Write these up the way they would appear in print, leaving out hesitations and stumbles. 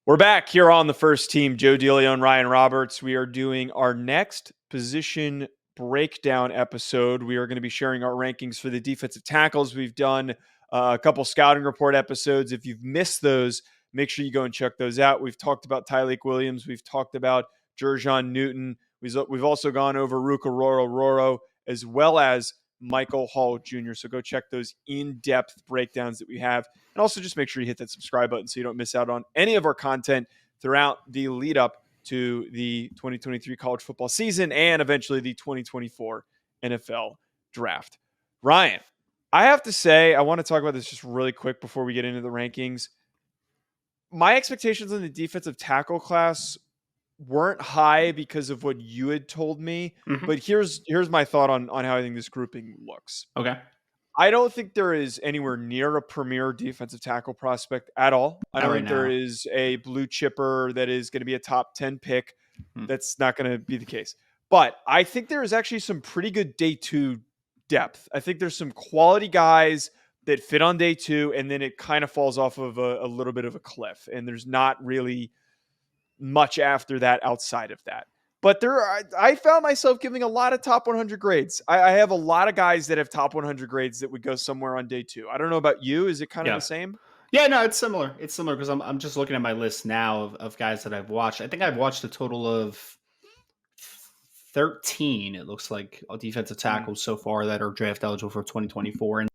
We're back here on the first team. Joe DeLeone and Ryan Roberts. We are doing our next position breakdown episode. We are going to be sharing our rankings for the defensive tackles. We've done a couple scouting report episodes. If you've missed those, make sure you go and check those out. We've talked about Tyleik Williams. We've talked about Jer'Zhan Newton. We've also gone over Ruka Roro, as well as Michael Hall Jr. So go check those in-depth breakdowns that we have. And also just make sure you hit that subscribe button so you don't miss out on any of our content throughout the lead up to the 2023 college football season and eventually the 2024 NFL draft. Ryan, I have to say, I want to talk about this just really quick before we get into the rankings. My expectations on the defensive tackle class weren't high because of what you had told me, but here's my thought on how I think this grouping looks. Okay. I don't think there is anywhere near a premier defensive tackle prospect at all. I don't think there is a blue chipper that is going to be a top 10 pick. That's not going to be the case. But I think there is actually some pretty good day two depth. I think there's some quality guys that fit on day two, and then it kind of falls off of a little bit of a cliff. And there's not really much after that outside of that. But I found myself giving a lot of top 100 grades. I have a lot of guys that have top 100 grades that would go somewhere on day two. I don't know about you. Is it kind of the same? Yeah, no, it's similar. It's similar because I'm just looking at my list now of guys that I've watched. I think I've watched a total of 13, it looks like, defensive tackles so far that are draft eligible for 2024. And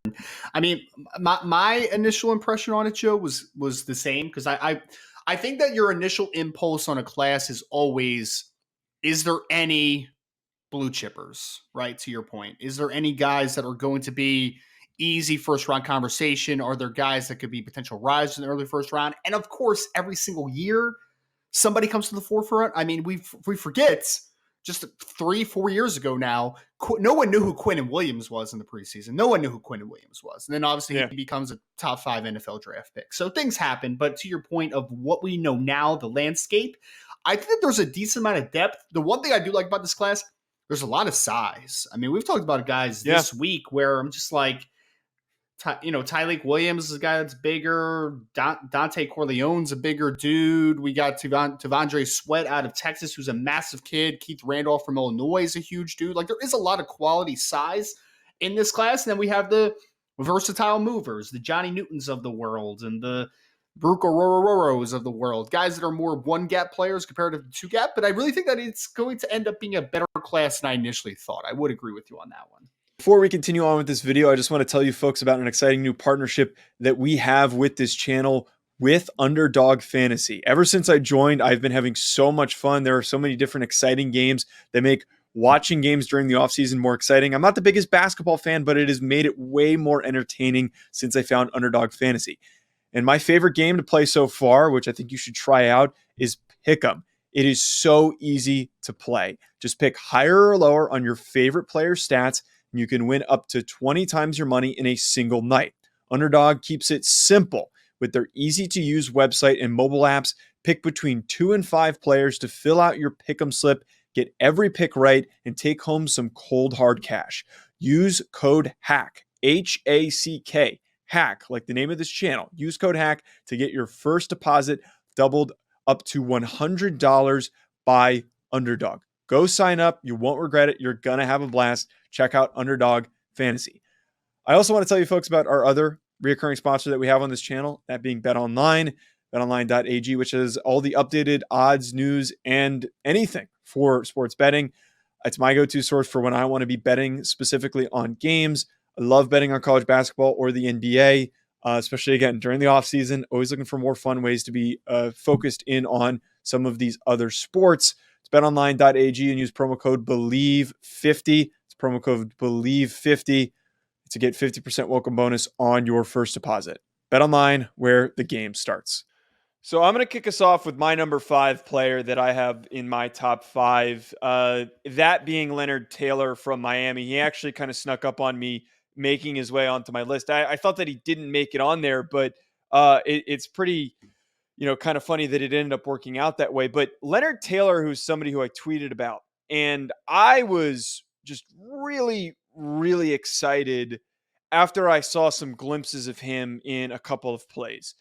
I mean, my initial impression on it, Joe, was the same because I think that your initial impulse on a class is always, is there any blue chippers, right? To your point, is there any guys that are going to be easy first round conversation? Are there guys that could be potential rise in the early first round? And of course, every single year, somebody comes to the forefront. I mean, we forget just 3-4 years ago now, no one knew who Quinnen Williams was in the preseason. No one knew who Quinnen Williams was. And then obviously he becomes a top 5 NFL draft pick. So things happen. But to your point of what we know now, the landscape, I think that there's a decent amount of depth. The one thing I do like about this class, there's a lot of size. I mean, we've talked about guys this week where I'm just like, Tyleik Williams is a guy that's bigger. Dante Corleone's a bigger dude. We got Tavondre Sweat out of Texas, who's a massive kid. Keith Randolph from Illinois is a huge dude. Like, there is a lot of quality size in this class. And then we have the versatile movers, the Johnny Newtons of the world, and the Ruka Rororos of the world, guys that are more one-gap players compared to two-gap. But I really think that it's going to end up being a better class than I initially thought. I would agree with you on that one. Before we continue on with this video, I just want to tell you folks about an exciting new partnership that we have with this channel with Underdog Fantasy. Ever since I joined, I've been having so much fun. There are so many different exciting games that make watching games during the offseason more exciting. I'm not the biggest basketball fan, but it has made it way more entertaining since I found Underdog Fantasy. And my favorite game to play so far, which I think you should try out, is Pick'em. It is so easy to play. Just pick higher or lower on your favorite player's stats, and you can win up to 20 times your money in a single night. Underdog keeps it simple with their easy-to-use website and mobile apps. Pick between 2 and 5 players to fill out your pick'em slip, get every pick right, and take home some cold hard cash. Use code HACK, H-A-C-K, HACK, like the name of this channel. Use code HACK to get your first deposit doubled up to $100 by Underdog. Go sign up. You won't regret it. You're going to have a blast. Check out Underdog Fantasy. I also want to tell you folks about our other recurring sponsor that we have on this channel, that being BetOnline, betonline.ag, which has all the updated odds, news, and anything for sports betting. It's my go-to source for when I want to be betting specifically on games. I love betting on college basketball or the NBA, especially, again, during the offseason. Always looking for more fun ways to be focused in on some of these other sports. It's betonline.ag and use promo code BELIEVE50. It's promo code BELIEVE50 to get 50% welcome bonus on your first deposit. BetOnline, where the game starts. So I'm going to kick us off with my number 5 player that I have in my top 5, that being Leonard Taylor from Miami. He actually kind of snuck up on me making his way onto my list. I thought that he didn't make it on there, but it's pretty, kind of funny that it ended up working out that way. But Leonard Taylor, who's somebody who I tweeted about, and I was just really, really excited after I saw some glimpses of him in a couple of plays.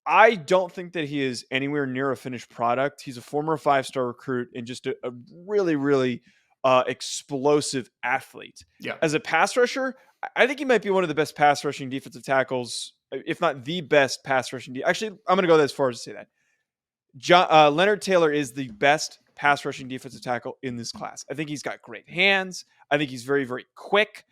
I don't think that he is anywhere near a finished product. He's a former 5-star recruit and just a really, really explosive athlete. Yeah. As a pass rusher, I think he might be one of the best pass rushing defensive tackles, if not the best pass rushing. Actually, I'm going to go as far as to say that. Leonard Taylor is the best pass rushing defensive tackle in this class. I think he's got great hands. I think he's very, very quick.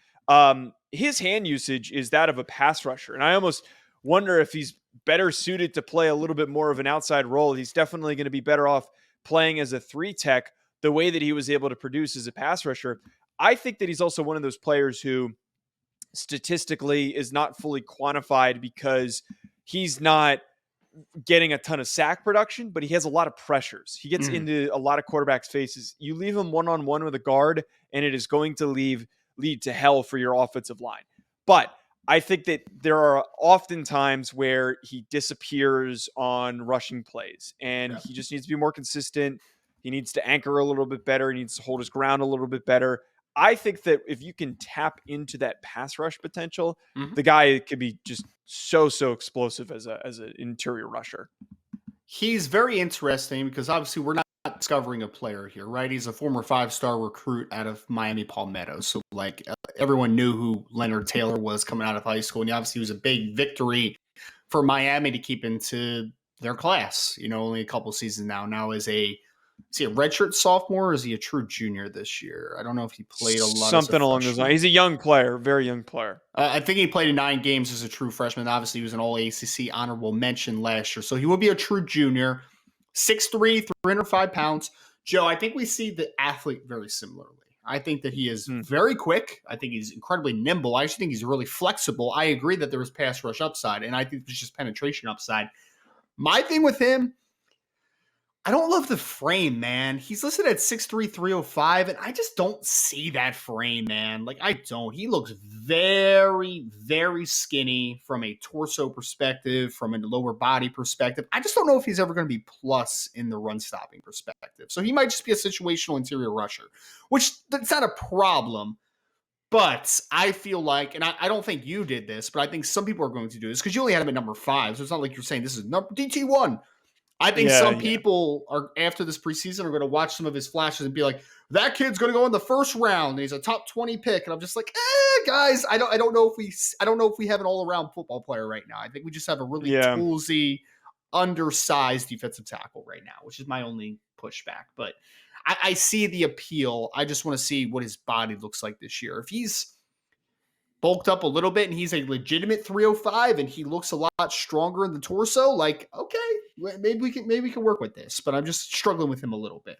His hand usage is that of a pass rusher. And I almost wonder if he's better suited to play a little bit more of an outside role. He's definitely going to be better off playing as a 3 tech the way that he was able to produce as a pass rusher. I think that he's also one of those players who statistically is not fully quantified because he's not getting a ton of sack production, but he has a lot of pressures. He gets into a lot of quarterbacks' faces. You leave him one-on-one with a guard, and it is going to lead to hell for your offensive line. But I think that there are often times where he disappears on rushing plays, and he just needs to be more consistent. He needs to anchor a little bit better. He needs to hold his ground a little bit better. I think that if you can tap into that pass rush potential, the guy could be just so explosive as an interior rusher. He's very interesting because obviously we're not discovering a player here, right? He's a former 5-star recruit out of Miami Palmetto. So like everyone knew who Leonard Taylor was coming out of high school. And obviously it was a big victory for Miami to keep into their class, only a couple seasons now is he a redshirt sophomore or is he a true junior this year? I don't know if he played a lot. Something along those lines. He's a young player, very young player. I think he played in 9 games as a true freshman. Obviously, he was an all-ACC honorable mention last year. So he will be a true junior. 6'3", 305 pounds. Joe, I think we see the athlete very similarly. I think that he is very quick. I think he's incredibly nimble. I actually think he's really flexible. I agree that there is pass rush upside, and I think there's just penetration upside. My thing with him, I don't love the frame, man. He's listed at 6'3", 305, and I just don't see that frame, man. Like, I don't. He looks very, very skinny from a torso perspective, from a lower body perspective. I just don't know if he's ever going to be plus in the run-stopping perspective. So he might just be a situational interior rusher, which that's not a problem. But I feel like, and I don't think you did this, but I think some people are going to do this because you only had him at number 5. So it's not like you're saying this is number DT1. I think some people are after this preseason are going to watch some of his flashes and be like, that kid's going to go in the first round. And he's a top 20 pick. And I'm just like, guys, I don't know if we have an all around football player right now. I think we just have a really toolsy, undersized defensive tackle right now, which is my only pushback. But I see the appeal. I just want to see what his body looks like this year. If he's bulked up a little bit and he's a legitimate 305 and he looks a lot stronger in the torso, like, okay, maybe we can work with this, but I'm just struggling with him a little bit.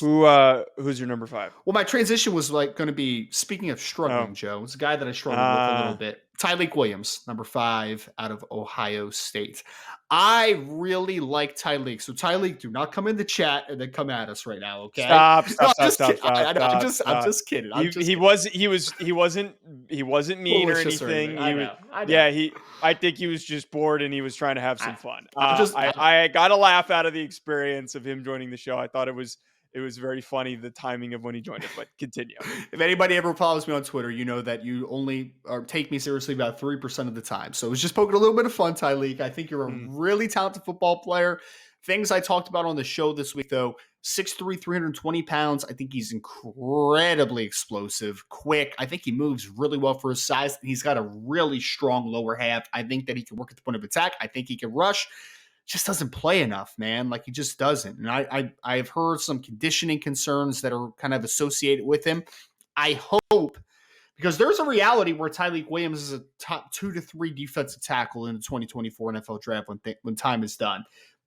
Who's your number 5? Well, my transition was like going to be, speaking of struggling, Joe, it's a guy that I struggled with a little bit. Tyleik Williams, number 5 out of Ohio State. I really like Tyleik. So Tyleik, do not come in the chat and then come at us right now, okay? Stop. I'm just kidding. He wasn't mean or anything. I know. I think he was just bored and he was trying to have some fun. I got a laugh out of the experience of him joining the show. I thought it was very funny, the timing of when he joined it, but continue. If anybody ever follows me on Twitter, you know that you only take me seriously about 3% of the time. So it was just poking a little bit of fun, Tyleik. I think you're a really talented football player. Things I talked about on the show this week, though, 6'3", 320 pounds. I think he's incredibly explosive, quick. I think he moves really well for his size. He's got a really strong lower half. I think that he can work at the point of attack. I think he can rush. Just doesn't play enough, man. Like, he just doesn't. And I've heard some conditioning concerns that are kind of associated with him. I hope, because there's a reality where Tyleik Williams is a top 2 to 3 defensive tackle in the 2024 NFL draft when time is done.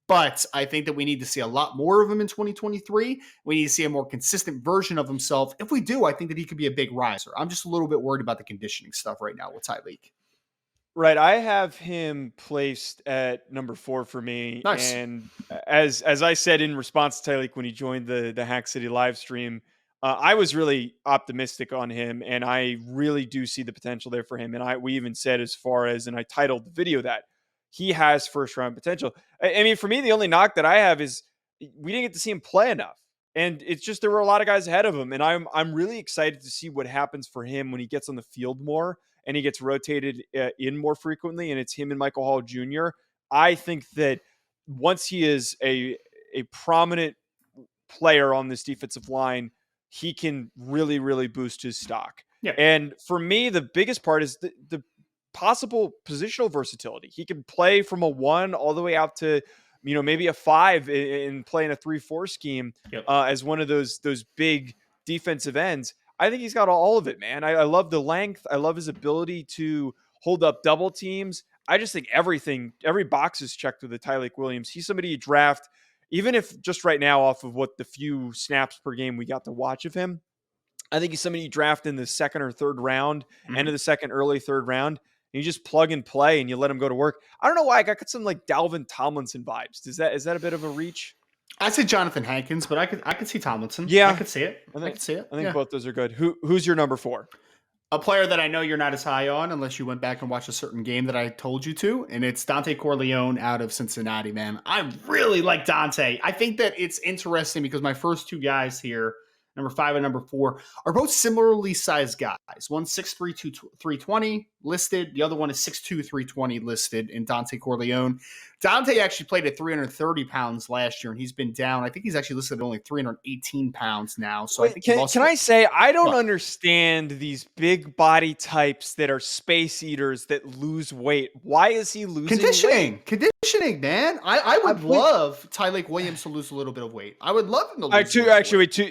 But I think that we need to see a lot more of him in 2023. We need to see a more consistent version of himself. If we do, I think that he could be a big riser. I'm just a little bit worried about the conditioning stuff right now with Tyleik. Right. I have him placed at number 4 for me. Nice. And as I said in response to Tyleik when he joined the Hack City live stream, I was really optimistic on him, and I really do see the potential there for him. And we even said as far as, and I titled the video that he has first round potential. I mean, for me, the only knock that I have is we didn't get to see him play enough. And it's just, there were a lot of guys ahead of him. And I'm really excited to see what happens for him when he gets on the field more and he gets rotated in more frequently. And it's him and Michael Hall Jr. I think that once he is a prominent player on this defensive line, he can really, really boost his stock. Yeah. And for me, the biggest part is the possible positional versatility. He can play from a 1 all the way out to, maybe a 5 in playing a 3-4 scheme as one of those big defensive ends. I think he's got all of it, man. I love the length. I love his ability to hold up double teams. I just think every box is checked with the Tyleik Williams. He's somebody you draft, even if just right now off of what the few snaps per game we got to watch of him. I think he's somebody you draft in the second or third round, end of the second, early third round. And you just plug and play and you let him go to work. I don't know why I got some like Dalvin Tomlinson vibes. Is that a bit of a reach? I'd say Jonathan Hankins, but I could see Tomlinson. Yeah, I could see it. I could see it. I think both those are good. Who's your number 4? A player that I know you're not as high on unless you went back and watched a certain game that I told you to, and it's Dante Corleone out of Cincinnati, man. I really like Dante. I think that it's interesting because my first 2 guys here, number 5 and number 4, are both similarly sized guys. One's 6'3", 320 listed. The other one is 6'2", 320 listed in Dante Corleone. Dante actually played at 330 pounds last year, and he's been down. I think he's actually listed at only 318 pounds now. So I think can I say, I don't understand these big body types that are space eaters that lose weight. Why is he losing weight? Conditioning, man. I would love Tyleik Williams to lose a little bit of weight. I would love him to lose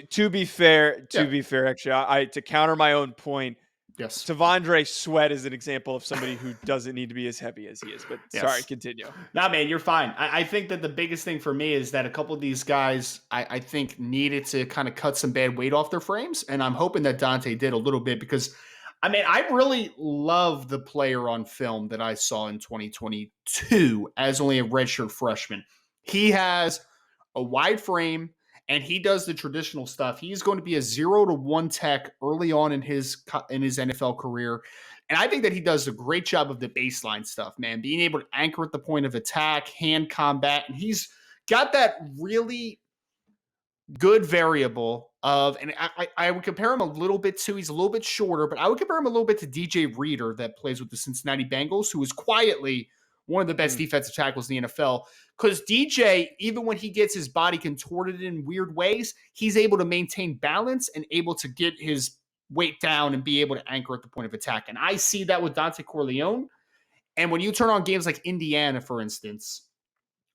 to be fair, actually, to counter my own point, yes, Tavondre Sweat is an example of somebody who doesn't need to be as heavy as he is. But sorry, continue. Nah, man, you're fine. I think that the biggest thing for me is that a couple of these guys, I think, needed to kind of cut some bad weight off their frames. And I'm hoping that Dante did a little bit because, I mean, I really love the player on film that I saw in 2022 as only a redshirt freshman. He has a wide frame, and he does the traditional stuff. He's going to be a 0-1 tech early on in his NFL career. And I think that he does a great job of the baseline stuff, man, being able to anchor at the point of attack, hand combat. And he's got that really good variable of, and I would compare him a little bit to, he's a little bit shorter, but I would compare him a little bit to DJ Reader that plays with the Cincinnati Bengals, who is quietly one of the best defensive tackles in the NFL. Because DJ, even when he gets his body contorted in weird ways, he's able to maintain balance and able to get his weight down and be able to anchor at the point of attack. And I see that with Dante Corleone. And when you turn on games like Indiana, for instance,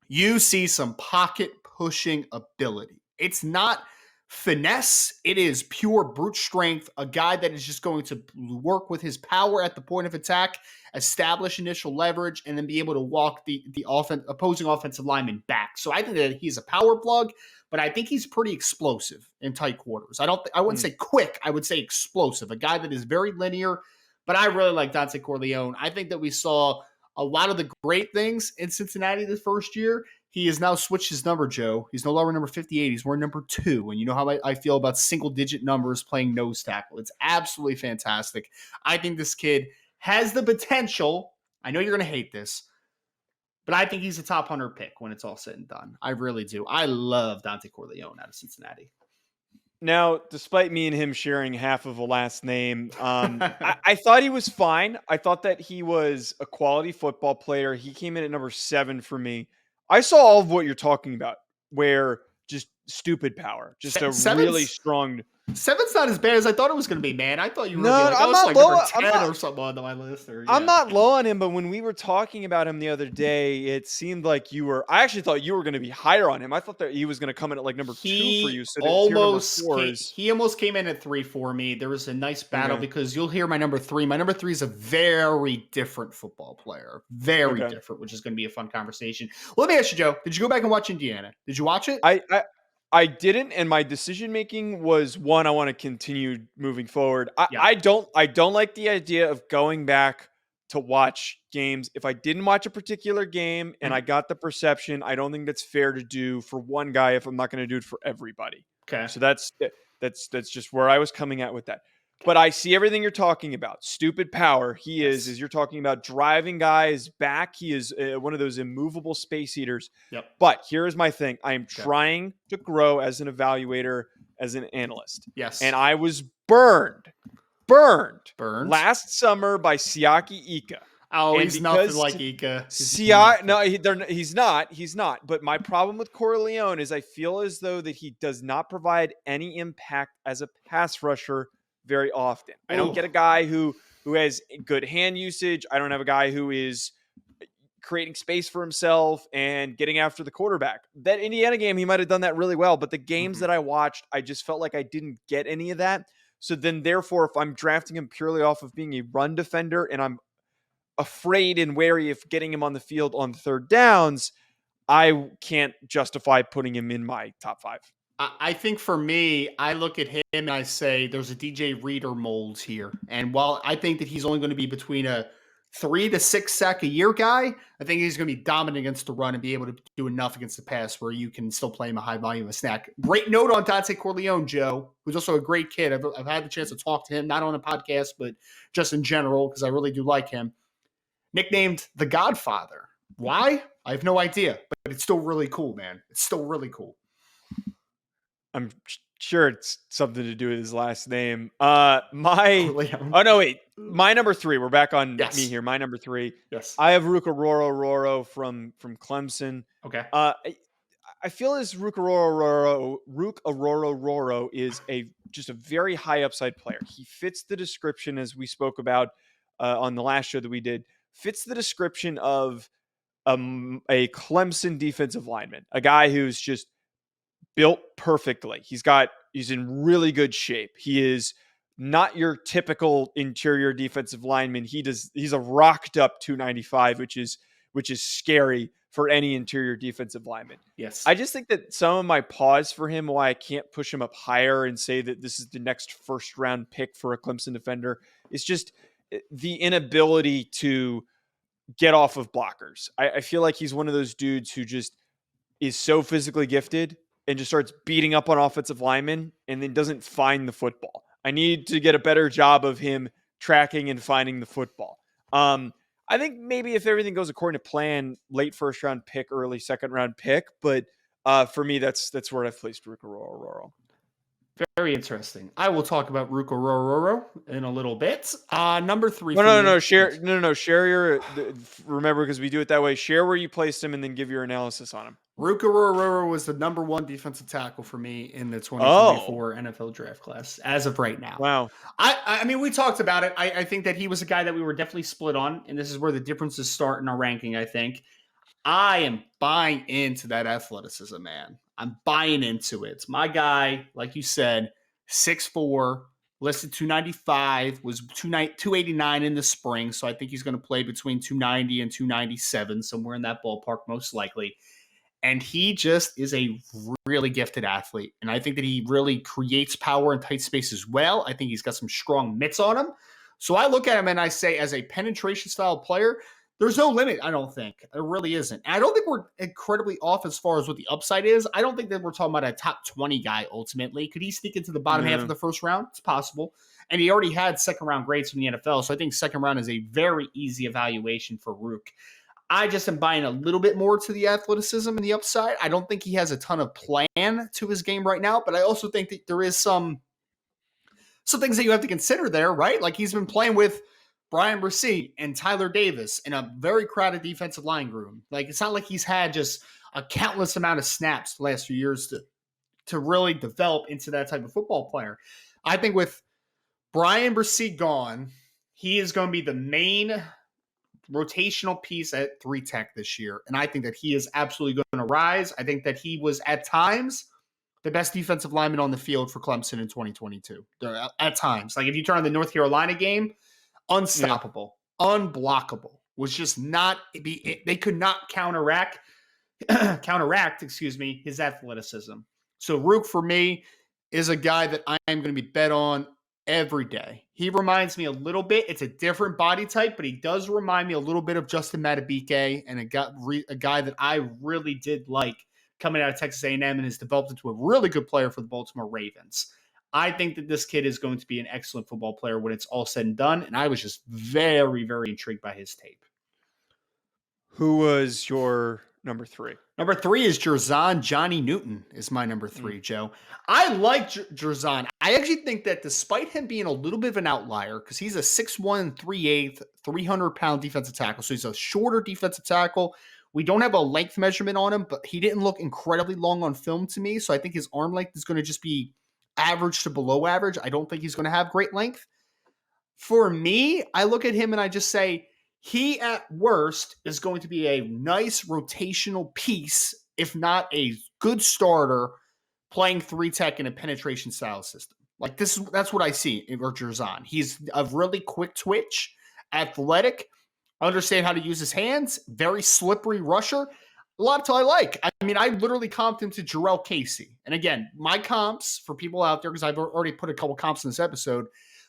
you see some pocket pushing ability. It's not finesse. It is pure brute strength. A guy that is just going to work with his power at the point of attack, establish initial leverage, and then be able to walk the opposing offensive lineman back. So I think that he's a power plug, but I think he's pretty explosive in tight quarters. I wouldn't say quick. I would say explosive. A guy that is very linear, but I really like Dante Corleone. I think that we saw a lot of the great things in Cincinnati this first year. He has now switched his number, Joe. He's no longer number 58. He's wearing number 2. And you know how I feel about single-digit numbers playing nose tackle. It's absolutely fantastic. I think this kid has the potential. I know you're going to hate this, but I think he's a top 100 pick when it's all said and done. I really do. I love Dante Corleone out of Cincinnati. Now, despite me and him sharing half of a last name, I thought he was fine. I thought that he was a quality football player. He came in at number 7 for me. I saw all of what you're talking about, where just stupid power, just really strong. 7's not as bad as I thought it was going to be, man. I thought you were I'm not low. Number 10 or something on my list. I'm not low on him, but when we were talking about him the other day, it seemed like you were. I actually thought you were going to be higher on him. I thought that he was going to come in at like number 2 for you. So he almost came in at 3 for me. There was a nice battle because you'll hear my number 3. My number 3 is a very different football player, very different, which is going to be a fun conversation. Well, let me ask you, Joe. Did you go back and watch Indiana? Did you watch it? I didn't, and my decision making was one. I want to continue moving forward. I don't like the idea of going back to watch games if I didn't watch a particular game and I got the perception. I don't think that's fair to do for one guy if I'm not going to do it for everybody. Okay, so that's just where I was coming at with that. But I see everything you're talking about. Stupid power. He is you're talking about driving guys back. He is one of those immovable space eaters. Yep. But here is my thing. I am trying to grow as an evaluator, as an analyst. Yes. And I was burned last summer by Siaki Ika. Oh, And he's nothing because like Ika. he's not. He's not. But my problem with Corleone is I feel as though that he does not provide any impact as a pass rusher very often. I don't Ooh. get a guy who has good hand usage. I don't have a guy who is creating space for himself and getting after the quarterback. That Indiana game, he might have done that really well. But the games that I watched, I just felt like I didn't get any of that. So then, therefore, if I'm drafting him purely off of being a run defender and I'm afraid and wary of getting him on the field on third downs, I can't justify putting him in my top 5. I think for me, I look at him and I say there's a DJ Reader mold here. And while I think that he's only going to be between a 3 to 6 sack a year guy, I think he's going to be dominant against the run and be able to do enough against the pass where you can still play him a high volume of snack. Great note on Dante Corleone, Joe, who's also a great kid. I've had the chance to talk to him, not on a podcast, but just in general, because I really do like him. Nicknamed the Godfather. Why? I have no idea, but it's still really cool, man. It's still really cool. I'm sure it's something to do with his last name. My number 3. We're back on me here. My number 3. Yes. I have Roro from Clemson. Okay. I feel as Rook Roro is just a very high upside player. He fits the description, as we spoke about on the last show that we did, fits the description of a Clemson defensive lineman, a guy who's just built perfectly. He's in really good shape. He is not your typical interior defensive lineman. He's a rocked up 295, which is scary for any interior defensive lineman. Yes. I just think that some of my pause for him, why I can't push him up higher and say that this is the next first round pick for a Clemson defender, is just the inability to get off of blockers. I feel like he's one of those dudes who just is so physically gifted and just starts beating up on offensive linemen and then doesn't find the football. I need to get a better job of him tracking and finding the football. I think maybe if everything goes according to plan, late first round pick, early second round pick. But for me, that's where I've placed Ruka Roro. Very interesting. I will talk about Ruka Roro in a little bit. Number 3. No. Share your. Remember, because we do it that way. Share where you placed him and then give your analysis on him. Ruka Roro was the number 1 defensive tackle for me in the 2024 NFL draft class as of right now. Wow. I mean, we talked about it. I think that he was a guy that we were definitely split on, and this is where the differences start in our ranking, I think. I am buying into that athleticism, man. I'm buying into it. My guy, like you said, 6'4", listed 295, was 289 in the spring, so I think he's going to play between 290 and 297, somewhere in that ballpark most likely. And he just is a really gifted athlete. And I think that he really creates power in tight space as well. I think he's got some strong mitts on him. So I look at him and I say, as a penetration style player, there's no limit, I don't think. There really isn't. And I don't think we're incredibly off as far as what the upside is. I don't think that we're talking about a top 20 guy ultimately. Could he sneak into the bottom half of the first round? It's possible. And he already had second round grades from the NFL. So I think second round is a very easy evaluation for Rook. I just am buying a little bit more to the athleticism and the upside. I don't think he has a ton of plan to his game right now, but I also think that there is some things that you have to consider there, right? Like he's been playing with Brian Bresee and Tyler Davis in a very crowded defensive line room. Like it's not like he's had just a countless amount of snaps the last few years to really develop into that type of football player. I think with Brian Bresee gone, he is going to be the main rotational piece at 3 tech this year. And I think that he is absolutely going to rise. I think that he was at times the best defensive lineman on the field for Clemson in 2022. At times. Like if you turn on the North Carolina game, unstoppable, unblockable, was just not, they could not counteract, his athleticism. So Rook for me is a guy that I am going to be bet on every day. He reminds me a little bit. It's a different body type, but he does remind me a little bit of Justin Madubuike, and a guy that I really did like coming out of Texas A&M and has developed into a really good player for the Baltimore Ravens. I think that this kid is going to be an excellent football player when it's all said and done, and I was just very, very intrigued by his tape. Who was your number 3? Number 3 is Jer'Zhan Johnny Newton is my number 3, Joe. I like Jer'Zhan. I actually think that despite him being a little bit of an outlier, because he's a 6'1", 3/8", 300-pound defensive tackle, so he's a shorter defensive tackle. We don't have a length measurement on him, but he didn't look incredibly long on film to me, so I think his arm length is going to just be average to below average. I don't think he's going to have great length. For me, I look at him and I just say, he at worst is going to be a nice rotational piece, if not a good starter, playing 3-tech in a penetration style system. Like that's what I see in Jer'Zhan. He's a really quick twitch, athletic, understand how to use his hands, very slippery rusher. A lot to I like. I mean, I literally comped him to Jarrell Casey. And again, my comps for people out there, because I've already put a couple comps in this episode,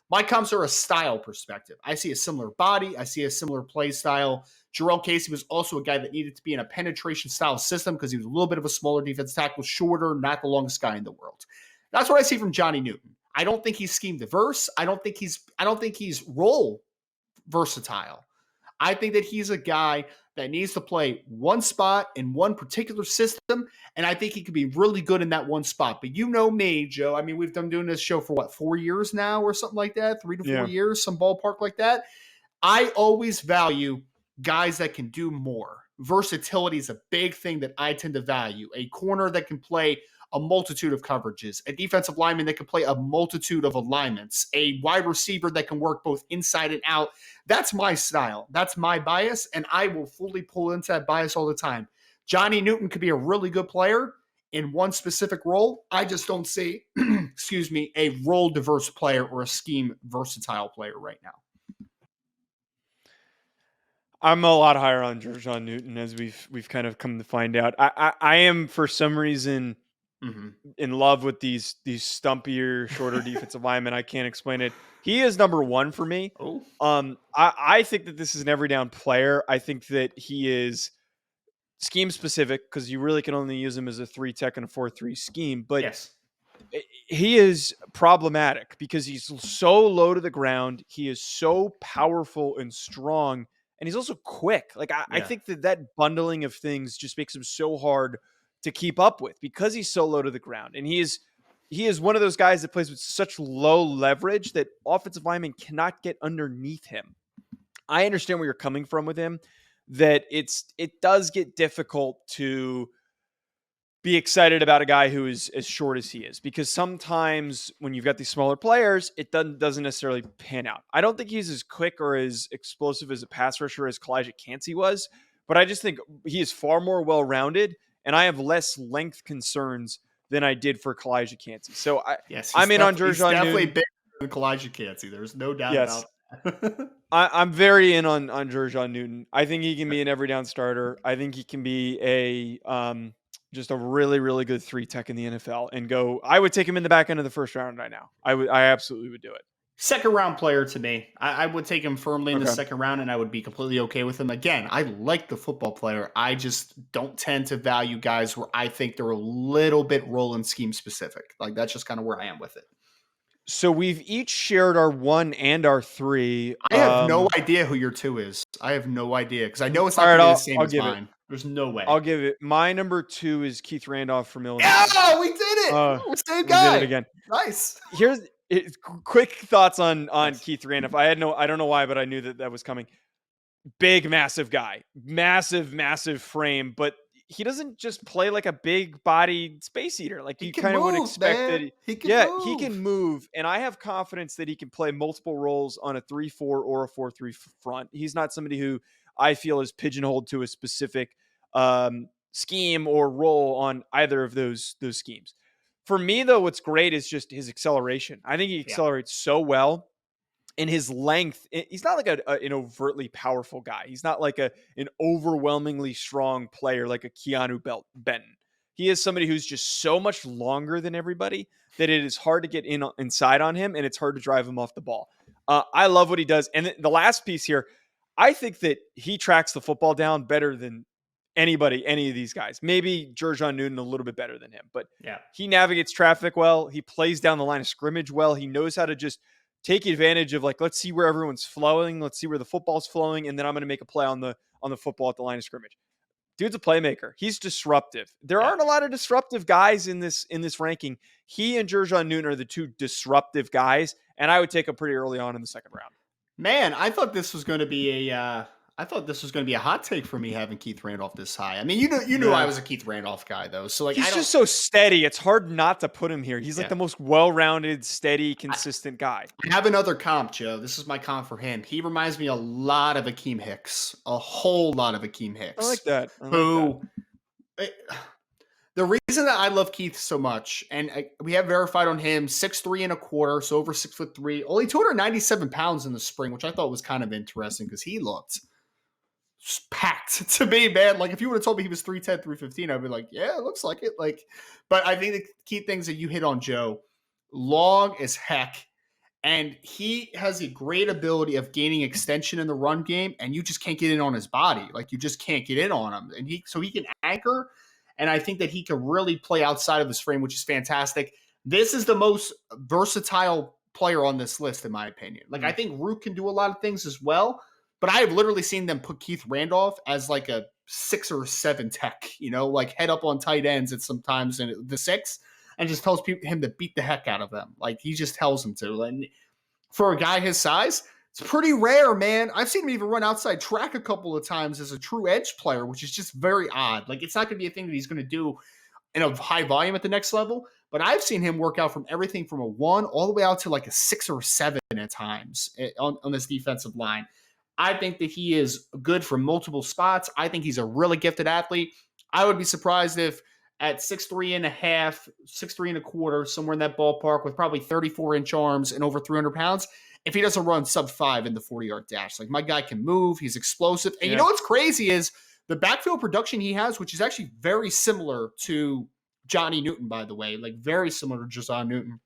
my comps are a style perspective. I see a similar body. I see a similar play style. Jarrell Casey was also a guy that needed to be in a penetration style system because he was a little bit of a smaller defensive tackle, shorter, not the longest guy in the world. That's what I see from Johnny Newton. I don't think he's scheme diverse. I don't think he's role versatile. I think that he's a guy that needs to play one spot in one particular system, and I think he could be really good in that one spot. But you know me, Joe. I mean, we've been doing this show for 4 years now or something like that, 3 to 4 years, some ballpark like that. I always value guys that can do more. Versatility is a big thing that I tend to value. A corner that can play a multitude of coverages, a defensive lineman that can play a multitude of alignments, a wide receiver that can work both inside and out. That's my style. That's my bias, and I will fully pull into that bias all the time. Johnny Newton could be a really good player in one specific role. I just don't see, a role diverse player or a scheme versatile player right now. I'm a lot higher on Jer'Zhan Newton, as we've kind of come to find out. I am, for some reason, in love with these stumpier, shorter defensive linemen. I can't explain it. He is number one for me. Oh. I think that this is an every down player. I think that he is scheme specific because you really can only use him as a 3-tech and a 4-3 scheme. But yes, he is problematic because he's so low to the ground. He is so powerful and strong. And he's also quick. Like I think that bundling of things just makes him so hard to keep up with because he's so low to the ground. And he is one of those guys that plays with such low leverage that offensive linemen cannot get underneath him. I understand where you're coming from with him, that it does get difficult to be excited about a guy who is as short as he is, because sometimes when you've got these smaller players, it doesn't necessarily pan out. I don't think he's as quick or as explosive as a pass rusher as Tyleik Williams was, but I just think he is far more well-rounded, and I have less length concerns than I did for Tyleik Williams. So I'm in on Jer'Zhan Newton. He's definitely bigger than Tyleik Williams. There's no doubt about that. I'm very in on Jer'Zhan Newton. I think he can be an every down starter. I think he can be just a really, really good 3-tech in the NFL and go. I would take him in the back end of the first round right now. I absolutely would do it. Second round player to me. I would take him firmly in the second round, and I would be completely okay with him. Again, I like the football player. I just don't tend to value guys where I think they're a little bit role and scheme specific. Like that's just kind of where I am with it. So we've each shared our 1 and our 3. I have no idea who your 2 is. I have no idea because I know it's not going to be the same as mine. There's no way. I'll give it. My number 2 is Keith Randolph from Illinois. Yeah, we did it. Same guy. We did it again. Nice. Here's quick thoughts on Keith Randolph. I don't know why, but I knew that was coming. Big, massive guy, massive frame, but he doesn't just play like a big bodied space eater. Like you kind of would expect that. He can move. And I have confidence that he can play multiple roles on a 3-4 or a 4-3 front. He's not somebody who I feel is pigeonholed to a specific scheme or role on either of those schemes. For me, though, what's great is just his acceleration. I think he accelerates so well. And his length, he's not like an overtly powerful guy. He's not like an overwhelmingly strong player like a Keanu Benton. He is somebody who's just so much longer than everybody that it is hard to get inside on him, and it's hard to drive him off the ball. I love what he does. And the last piece here, I think that he tracks the football down better than any of these guys. Maybe Jer'Zhan Newton a little bit better than him, but he navigates traffic well. He plays down the line of scrimmage well. He knows how to just take advantage of, like, let's see where everyone's flowing. Let's see where the football's flowing. And then I'm going to make a play on the football at the line of scrimmage. dude's a playmaker. He's disruptive. There Yeah. aren't a lot of disruptive guys in this ranking. He and Jer'Zhan Newton are the two disruptive guys, and I would take them pretty early on in the second round. Man, I thought this was going to be a hot take for me having Keith Randolph this high. I mean, you knew I was a Keith Randolph guy though, so like he's just so steady. It's hard not to put him here. He's like the most well-rounded, steady, consistent guy. I have another comp, Joe. This is my comp for him. He reminds me a lot of Akeem Hicks, a whole lot of Akeem Hicks. I like that. The reason that I love Keith so much, and we have verified on him 6'3" and a quarter, so over 6'3", only 297 pounds in the spring, which I thought was kind of interesting because he looked packed to me, man. Like if you would have told me he was 310, 315, I'd be like, yeah, it looks like it. Like, but I think the key things that you hit on, Joe, long as heck. And he has a great ability of gaining extension in the run game, and you just can't get in on his body. Like you just can't get in on him. And he can anchor. And I think that he can really play outside of his frame, which is fantastic. This is the most versatile player on this list, in my opinion. Like, I think Root can do a lot of things as well, but I have literally seen them put Keith Randolph as like a 6 or 7 tech, like head up on tight ends at sometimes in the 6 and just tells him to beat the heck out of them. Like, he just tells him to. And for a guy his size, it's pretty rare, man. I've seen him even run outside track a couple of times as a true edge player, which is just very odd. Like, it's not going to be a thing that he's going to do in a high volume at the next level, but I've seen him work out from everything from a 1 all the way out to like a 6 or 7 at times on this defensive line. I think that he is good for multiple spots. I think he's a really gifted athlete. I would be surprised if at 6'3 and a half, 6'3 and a quarter, somewhere in that ballpark with probably 34-inch arms and over 300 pounds, if he doesn't run sub-5 in the 40-yard dash. Like, my guy can move. He's explosive. And you know what's crazy is the backfield production he has, which is actually very similar to Johnny Newton, by the way, like very similar to Jer'Zhan Newton.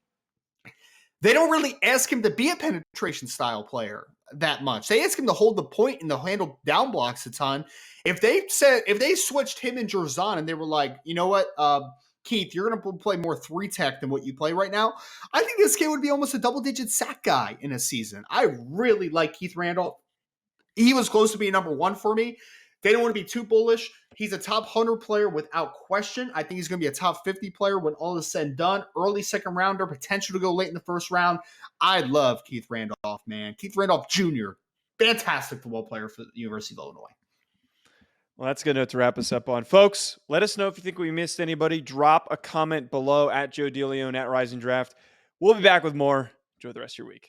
They don't really ask him to be a penetration style player that much. They ask him to hold the point and to handle down blocks a ton. If they switched him and Jer'Zhan and they were like, you know what, Keith, you're going to play more 3-tech than what you play right now, I think this kid would be almost a double-digit sack guy in a season. I really like Keith Randolph. He was close to being number 1 for me. They don't want to be too bullish. He's a top 100 player without question. I think he's going to be a top 50 player when all is said and done. Early second rounder, potential to go late in the first round. I love Keith Randolph, man. Keith Randolph Jr., fantastic football player for the University of Illinois. Well, that's good enough to wrap us up on. Folks, let us know if you think we missed anybody. Drop a comment below at Joe DeLeone at Rising Draft. We'll be back with more. Enjoy the rest of your week.